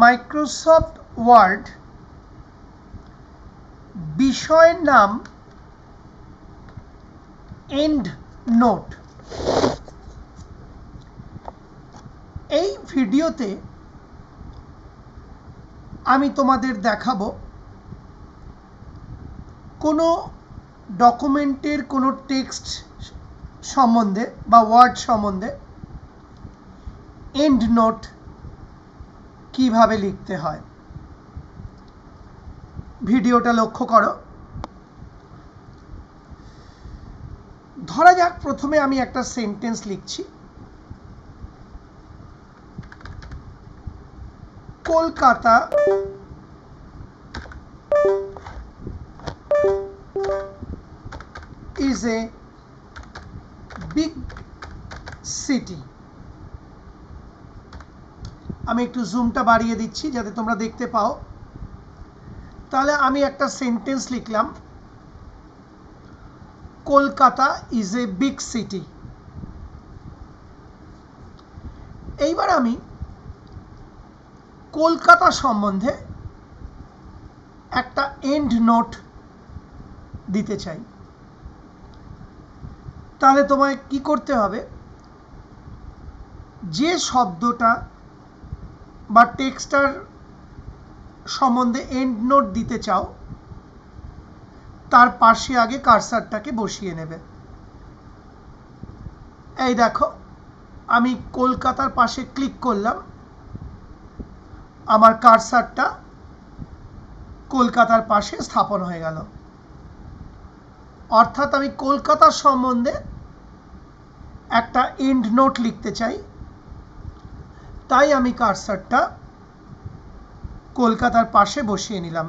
Microsoft word বিষয়ের নাম and note. এই ভিডিওতে আমি তোমাদের দেখাবো কোনো ডকুমেন্টের কোনো টেক্সট সম্বন্ধে বা ওয়ার্ড সম্বন্ধে এন্ড নোট কিভাবে লিখতে হয়। ভিডিওটা লক্ষ্য করো। ধরা যাক প্রথমে আমি একটা সেন্টেন্স লিখছি, Kolkata is a big city। আমি একটু জুমটা বাড়িয়ে দিচ্ছি যাতে তোমরা দেখতে পাও। তাহলে আমি একটা সেন্টেন্স লিখলাম, Kolkata is a big city. এইবার আমি কলকাতা সম্বন্ধে একটা এন্ড নোট দিতে চাই। তাহলে তোমায় কি করতে হবে, যে শব্দটা বা টেক্সটার সম্বন্ধে এন্ড নোট দিতে চাও তার পাশে আগে কার্সারটাকে বসিয়ে নেবে। এই দেখো, আমি কলকাতার পাশে ক্লিক করলাম, আমার কার্সারটা কলকাতার পাশে স্থাপন হয়ে গেল। অর্থাৎ আমি কলকাতার সম্বন্ধে একটা এন্ড নোট লিখতে চাই, তাই আমি কার্সারটা কলকাতার পাশে বসিয়ে নিলাম।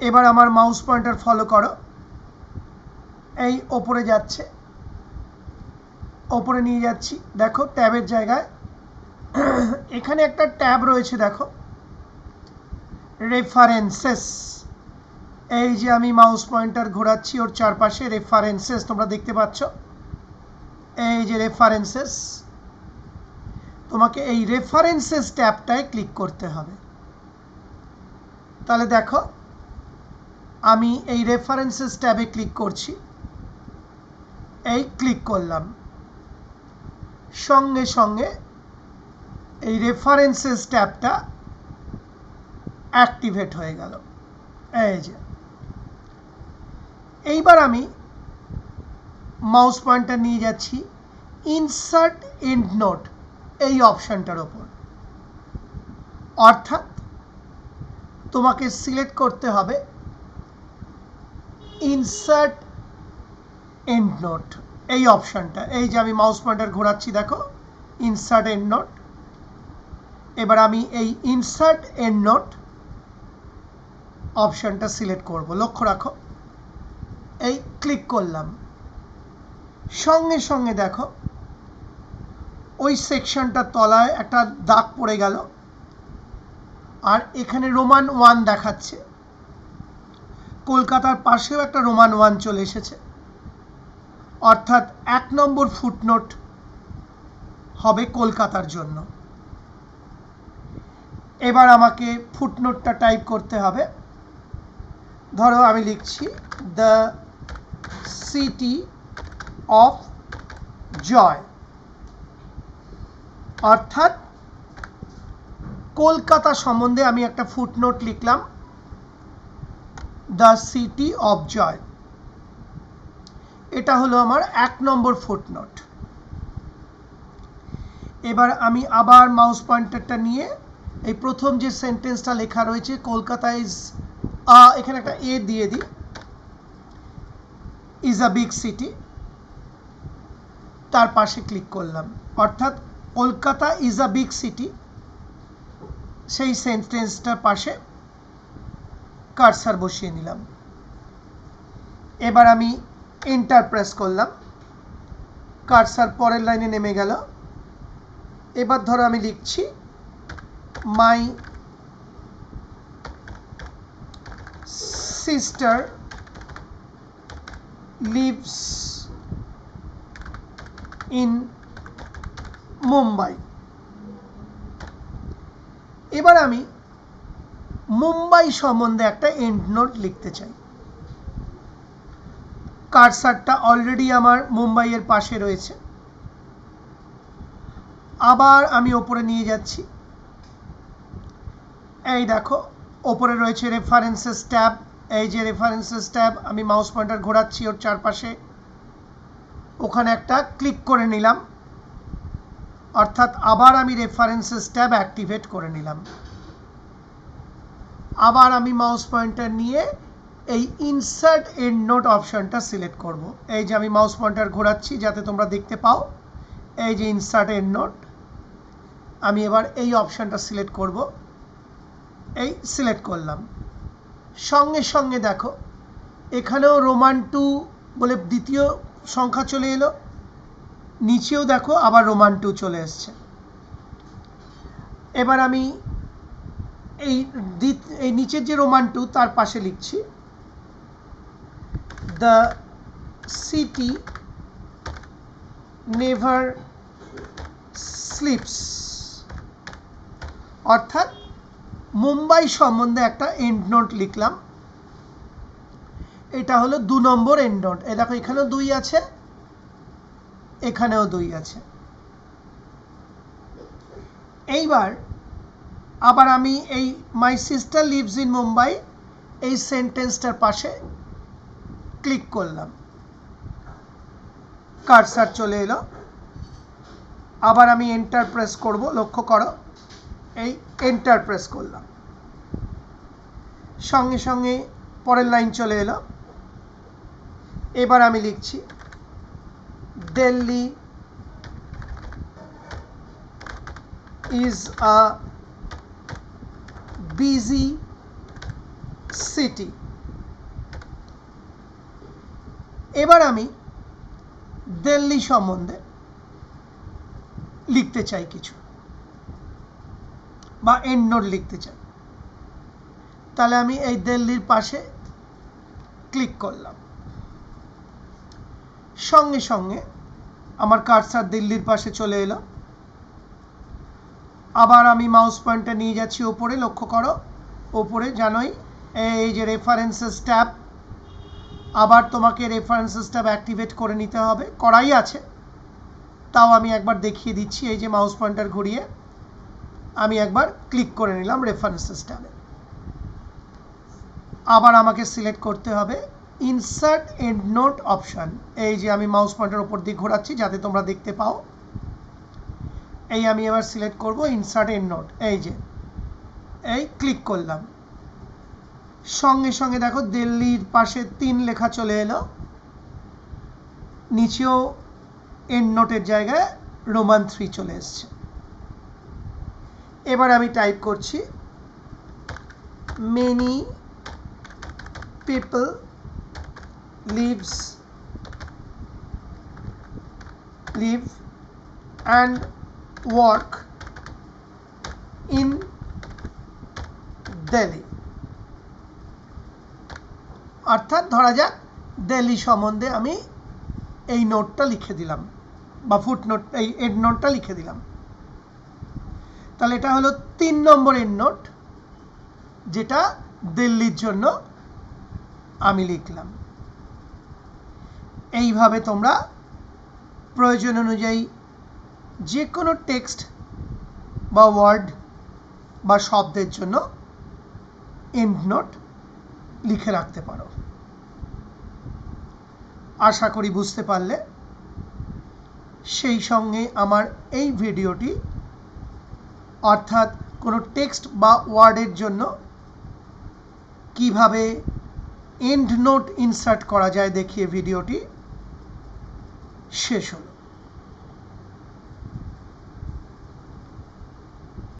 এবার আমার মাউস পয়েন্টার ফলো করো, এই ওপরে যাচ্ছে, ওপরে নিয়ে যাচ্ছি। দেখো ট্যাবের জায়গায় এখানে একটা ট্যাব রয়েছে, দেখো রেফারেন্সেস। এই যে আমি মাউস পয়েন্টার ঘোরাচ্ছি, ওর চারপাশে রেফারেন্সেস তোমরা দেখতে পাচ্ছ। এই যে রেফারেন্সেস, তোমাকে এই রেফারেন্সেস ট্যাবটায় ক্লিক করতে হবে। তাহলে দেখো আমি এই রেফারেন্সেস ট্যাবে ক্লিক করছি, এই ক্লিক করলাম, সঙ্গে সঙ্গে এই রেফারেন্সেস ট্যাবটা অ্যাক্টিভেট হয়ে গেল। এই যে এইবার আমি মাউস পয়েন্টার নিয়ে যাচ্ছি ইনসার্ট এন্ড নোট এই অপশনটার ওপর। অর্থাৎ তোমাকে সিলেক্ট করতে হবে ইনসার্ট এন্ড নোট এই অপশনটা। এই যে আমি মাউস পয়েন্টার ঘোরাচ্ছি, দেখো ইনসার্ট এন্ড নোট। এবার আমি এই ইনসার্ট এন্ড নোট অপশনটা সিলেক্ট করব। লক্ষ্য রাখো, এই ক্লিক করলাম, সঙ্গে সঙ্গে দেখো ওই সেকশনটার তলায় একটা দাগ পড়ে গেল, আর এখানে রোমান 1 দেখাচ্ছে। কলকাতার পাশেও একটা রোমান 1 চলে এসেছে, অর্থাৎ 1 নম্বর ফুটনোট হবে কলকাতার জন্য। এবার আমাকে ফুটনোটটা টাইপ করতে হবে। ধরো আমি লিখছি দ্য সিটি অফ জয়, অর্থাৎ কলকাতা সম্বন্ধে আমি একটা ফুটনোট লিখলাম, দ্য সিটি অফ জয়। এটা হলো আমার 1 নম্বর ফুটনোট। এবার আমি আবার মাউস পয়েন্টারটা নিয়ে এই প্রথম যে সেন্টেন্সটা লেখা রয়েছে কলকাতা ইজ এখানে একটা এ দিয়ে দিই, ইজ আ বিগ সিটি, তার পাশে ক্লিক করলাম। অর্থাৎ Kolkata is a big city সেই সেন্টেন্সটার পাশে কার্সার বসিয়ে নিলাম। এবার আমি এন্টার প্রেস করলাম, কার্সার পরের লাইনে নেমে গেল। এবার ধরো আমি লিখছি my sister lives in Mumbai. এবার আমি মুম্বাই সম্বন্ধে একটা এন্ড নোট লিখতে চাই। কার্সারটা অলরেডি আমার মুম্বাইয়ের পাশে রয়েছে। আবার আমি ওপরে নিয়ে যাচ্ছি। এই দেখো ওপরে রয়েছে রেফারেন্সেস ট্যাব। এই যে রেফারেন্সেস ট্যাব, আমি মাউস পয়েন্টার ঘোরাচ্ছি ওর চারপাশে, ওখানে একটা ক্লিক করে নিলাম, অর্থাৎ আবার আমি রেফারেন্সেস ট্যাব অ্যাক্টিভেট করে নিলাম। আবার আমি মাউস পয়েন্টার নিয়ে এই ইনসার্ট এন্ড নোট অপশনটা সিলেক্ট করব। এই যে আমি মাউস পয়েন্টার ঘোরাচ্ছি যাতে তোমরা দেখতে পাও, এই যে ইনসার্ট এন্ড নোট, আমি এবার এই অপশনটা সিলেক্ট করব। এই সিলেক্ট করলাম, সঙ্গে সঙ্গে দেখো এখানেও রোমান 2 বলে দ্বিতীয় সংখ্যা চলে এলো, নিচেও দেখো আবার রোমান 2 চলে এসছে। এবার আমি এই নিচের যে রোমান 2 তার পাশে লিখছি দ্য সিটি নেভার স্লিপস, অর্থাৎ মুম্বাই সম্বন্ধে একটা এন্ড নোট লিখলাম। এটা হলো 2 নম্বর এন্ড নোট। এই দেখো এখানেও 2 আছে, এখানেও 2 আছে। এইবার আবার আমি এই my sister lives in Mumbai এই সেন্টেন্সটার পাশে ক্লিক করলাম, কার্সার চলে এলো। আবার আমি এন্টার প্রেস করব, লক্ষ্য করো এই এন্টার প্রেস করলাম, সঙ্গে সঙ্গে পরের লাইন চলে এলো। এবার আমি লিখছি Delhi is a busy city. এবার আমি দিল্লি সম্বন্ধে লিখতে চাই কিছু, বা এন্ড নোট লিখতে চাই। তাহলে আমি এই দিল্লির পাশে ক্লিক করলাম, সঙ্গে সঙ্গে আমার কার্সার দিল্লির পাশে চলে এলো। আবার আমি মাউস পয়েন্টটা নিয়ে যাচ্ছি ওপরে, লক্ষ্য করো ওপরে জানোই এই যে রেফারেন্সেস ট্যাব, আবার তোমাকে রেফারেন্সেস ট্যাব অ্যাক্টিভেট করে নিতে হবে, করাই আছে, তাও আমি একবার দেখিয়ে দিচ্ছি। এই যে মাউস পয়েন্টার ঘুরিয়ে আমি একবার ক্লিক করে নিলাম রেফারেন্সেস ট্যাবে। আবার আমাকে সিলেক্ট করতে হবে ইনসার্ট এন্ড নোট অপশন। এই যে আমি মাউস পয়েন্টার উপর দিয়ে ঘোরাচ্ছি যাতে তোমরা দেখতে পাও। এই আমি এবার সিলেক্ট করব ইনসার্ট এন্ড নোট। এই যে এই ক্লিক করলাম, সঙ্গে সঙ্গে দেখো দিল্লির পাশে 3 লেখা চলে এলো, নিচেও এন্ড নোটের জায়গায় রোমান 3 চলে এসছে। এবার আমি টাইপ করছি many people live and work in Delhi, অর্থাৎ ধরা যাক দিল্লি সম্বন্ধে আমি এই নোটটা লিখে দিলাম, বা ফুট নোট, এই এন্ড নোটটা লিখে দিলাম। তাহলে এটা হলো 3 নম্বর এন্ড নোট, যেটা দিল্লির জন্য আমি লিখলাম। এইভাবে তোমরা প্রয়োজন অনুযায়ী যে কোনো টেক্সট বা ওয়ার্ড বা শব্দের জন্য এন্ড নোট লিখে রাখতে পারো। আশা করি বুঝতে পারলে। সেই সঙ্গে আমার এই ভিডিওটি, অর্থাৎ কোনো টেক্সট বা ওয়ার্ডের জন্য কিভাবে এন্ড নোট ইনসার্ট করা যায় দেখিয়ে ভিডিওটি শেষ হলো।